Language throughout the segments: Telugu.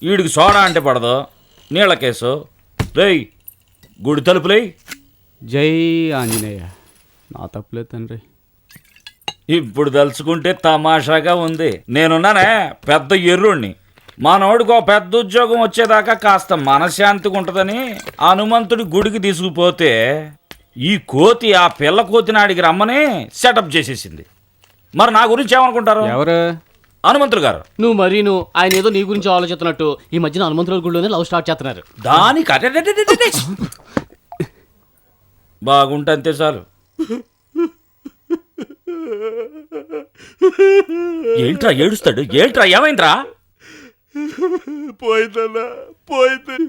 వీడికి సోడా అంటే పడదు, నీళ్ళ కేసు. రేయ్ గుడి తలుపులే. జై ఆంజనేయ. నా తప్పులేదు తండ్రి. ఇప్పుడు తలుచుకుంటే తమాషాగా ఉంది. నేనున్నానే పెద్ద ఎర్రుణ్ణి. మనోడికి పెద్ద ఉద్యోగం వచ్చేదాకా కాస్త మనశ్శాంతిగా ఉంటుందని హనుమంతుడి గుడికి తీసుకుపోతే ఈ కోతి ఆ పిల్ల కోతిని ఆడికి రమ్మని సెటప్ చేసేసింది. మరి నా గురించి ఏమనుకుంటారు? ఎవరు? హనుమంతుడు గారు. నువ్వు ఆయన ఏదో నీ గురించి ఆలోచిస్తున్నట్టు ఈ మధ్యన హనుమంతుల గుడిలోనే లవ్ స్టార్ట్ చేస్తున్నారు. దానికి బాగుంటే అంతే చాలు. ఏంట్రా ఏడుస్తాడు? ఏంట్రా ఏమైందిరా?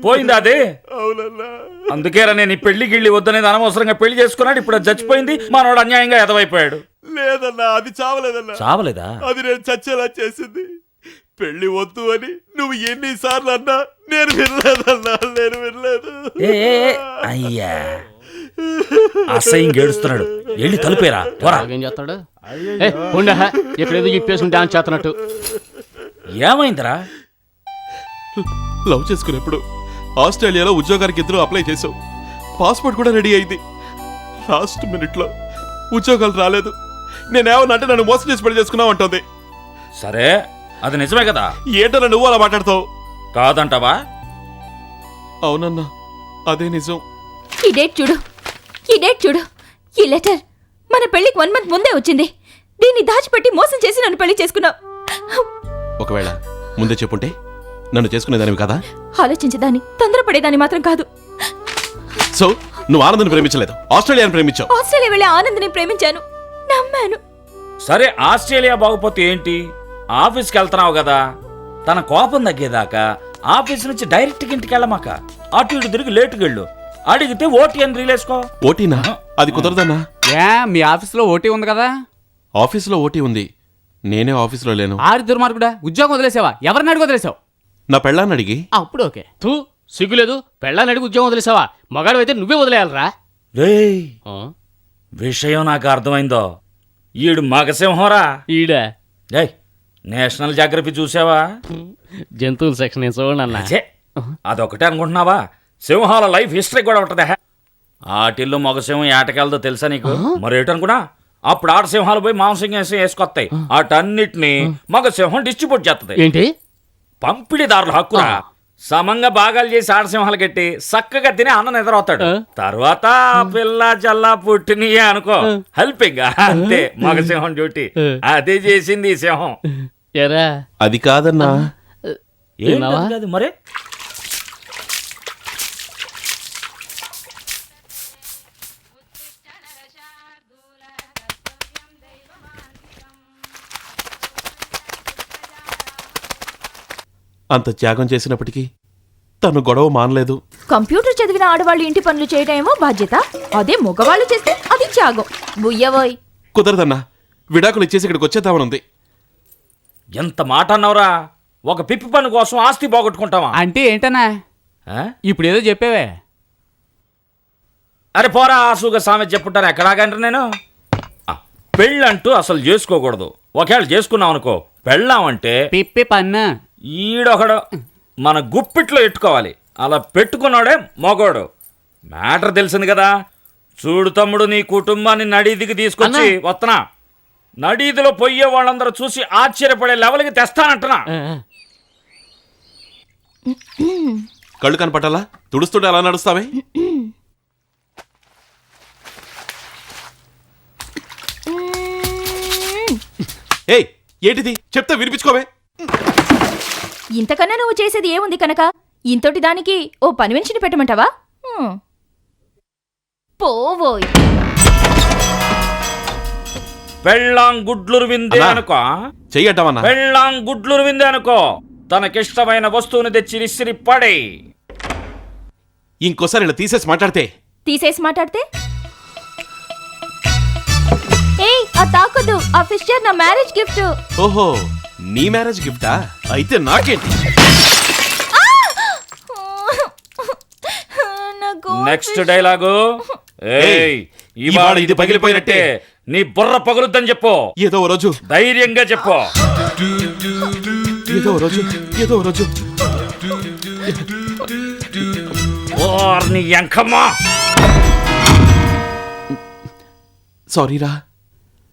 పోయిందా అదే? అందుకేరా నేను ఈ పెళ్లి గిళ్ళి వద్దనేది అనవసరంగా పెళ్లి చేసుకున్నాడు. ఇప్పుడు అది చచ్చిపోయింది. మనోడు అన్యాయంగా ఎదవైపోయాడు. లేదన్నా, అది చావలేదన్నా. చావలేదా? అది నేను చచ్చేలా చేసింది. పెళ్లి వద్దు అని నువ్వు ఎన్నిసార్లు అన్నా నేను వినలేదన్నా, నేను వినలేదు. అయ్యా అసహ్యంగా ఏడుస్తున్నాడు. వెళ్ళి తలుపేరా. ఏం చేస్తాడు? ఎక్కడేదో ఇప్పేసుకుని డాన్స్ చేస్తున్నట్టు. ఏమైందిరా? లవ్ చేసుకునేప్పుడు ఆస్ట్రేలియాలో ఉద్యోగానికి ఇద్దరు అప్లై చేసావు. పాస్పోర్ట్ కూడా రెడీ అయింది. లాస్ట్ మినిట్లో ఉద్యోగాలు రాలేదు. నేనేమన్నంటే నన్ను మోసం చేసి పెళ్లి చేసుకున్నావు అంటుంది. సరే అది నిజమే కదా? ఏంటన్నా నువ్వు అలా మాట్లాడతావు? కాదంటావా? అవునన్నా, అదే నిజం. ఈ డేట్ చూడు, ఈ డేట్ చూడు. ఈ లెటర్ మన పెళ్లికి 1 month ముందే వచ్చింది. దీన్ని దాచిపెట్టి మోసం చేసి నన్ను పెళ్లి చేసుకున్నావు. ఒకవేళ ముందే చెప్పుంటే నన్ను చేసుకునేదానివి కదా? ఆలోచించేదాన్ని, తొందరపడేదాన్ని మాత్రం కాదు. సో నువ్వు ఆనందాన్ని ప్రేమించలేదు, ఆస్ట్రేలియాని ప్రేమించావు. ఆస్ట్రేలియా వెళ్ళే ఆనందని ప్రేమించాను, నమ్మాను. సరే ఆస్ట్రేలియా బాగుపోతే ఏంటి? ఆఫీస్కి వెళ్తున్నావు కదా, తన కోపం తగ్గేదాకా ఆఫీస్ నుంచి డైరెక్ట్ ఇంటికి వెళ్ళమాక. అటు ఇటు తిరిగి లేటుకి వెళ్ళు. అడిగితే ఓటీ అని రీలేసుకో. ఓటీనా? అది కుదరదన్నా. మీ ఆఫీస్లో ఓటీ ఉంది కదా? ఆఫీస్లో ఓటీ ఉంది, నేనే ఆఫీస్లో లేను. ఆరి దుర్మార్గుడా, ఉద్యోగం వదిలేసావా? ఎవరిని అడిగి వదిలేసావు? నా పెళ్ళాన్ని అడిగి. అప్పుడు ఓకే. సిగ్గులేదు? పెళ్ళాన్ని అడిగి ఉద్యోగం వదిలేసావా? మగాడు అయితే నువ్వే వదిలేయాలరా. రేయ్ విషయం నాకు అర్థమైందో. ఈడు మగసింహంరా. ఈడా నేషనల్ జాగ్రఫీ చూసావా? జంతువుల సెక్షన్ చూడన్నా. అదొకటే అనుకుంటున్నావా? సింహాల లైఫ్ హిస్టరీ కూడా ఉంటదా? ఆటిల్లో మగసింహం ఏటకెళ్దో తెలుసా నీకు? మరేటనుకున్నా అప్పుడు ఆట సింహాలు పోయి మాంసం వేసుకొస్తాయి. వాటన్నిటిని మగసింహం డిస్ట్రిబ్యూట్ చేస్తుంది. ఏంటి? పంపిణీదారుల హక్కురా. సమంగా భాగాలు చేసి ఆడసింహాలు కట్టి చక్కగా తిని అన్నం ఎదురవుతాడు. తర్వాత పిల్ల జల్లా పుట్టినయే అనుకో, హెల్పింగ్ అంతే మగసింహం డ్యూటీ. అదే చేసింది ఈ సింహం. ఎరా అది కాదన్నా. కాదు మరే. అంత త్యాగం చేసినప్పటికీ తను గొడవ మానలేదు. కంప్యూటర్ చదివిన ఆడవాళ్ళు ఇంటి పనులు చేయడమేమో బాధ్యత, అదే మగవాళ్ళు చేస్తే అది త్యాగం. బుయ్యవోయ్. కుదరదన్నా, విడాకులు ఇచ్చేసి ఇక్కడికి వచ్చేద్దామనుంది. ఎంత మాట అన్నవరా? ఒక పిప్పి పని కోసం ఆస్తి పోగొట్టుకుంటావా? అంటే ఏంటన్నా ఇప్పుడు ఏదో చెప్పేవే? అరే పోరా, ఆసుగా సామెత చెప్పుంటాను. ఎక్కడాగంటారు నేను. పెళ్ళంటూ అసలు చేసుకోకూడదు. ఒకవేళ చేసుకున్నాం అనుకో, పెళ్ళామంటే పిప్పి పన్ను. ఈడొకడు మన గుప్పిట్లో ఎట్టుకోవాలి. అలా పెట్టుకున్నాడే మగోడు. మ్యాటర్ తెలిసింది కదా. చూడు తమ్ముడు, నీ కుటుంబాన్ని నడీదికి తీసుకొచ్చి వస్తున్నా. నడీదిలో పోయే వాళ్ళందరూ చూసి ఆశ్చర్యపడే లెవెల్కి తెస్తానంటున్నా. కళ్ళు కనపట్టాలా? తుడుస్తుంటే అలా నడుస్తావే? ఏయ్ ఏంటిది? చెప్తే వినిపించుకోవే. ఇంతకన్నా నువ్వు చేసేది ఏముంది కనుక? ఇంతటి దానికి ఓ పని మనిషిని పెట్టమంటావా? పోవోయ్. పెళ్ళాం గుడ్లురు విందే అనుకో. చెయ్యటమన్నా. పెళ్ళాం గుడ్లురు విందే అనుకో, తనకిష్టమైన వస్తువుని తెచ్చి విసిరి పడే. ఇంకోసారి ఇలా తీసేసి మాట్లాడితే ఏయ్ ఆ తాకొద్దు. ఆ ఫిషర్ నా మ్యారేజ్ గిఫ్ట్. ఓహో, నీ మ్యారేజ్ గిఫ్టా? అయితే నాకేంటి? Next dialogue. ఏయ్ ఇవాళ ఇది పగిలిపోయినట్టే. నీ బుర్ర పగులుద్దని చెప్పు. ఏదో రోజు ధైర్యంగా చెప్పు. ఏదో ఓ రోజు ఓర్ని ఎంకమ్మా సారీ రా.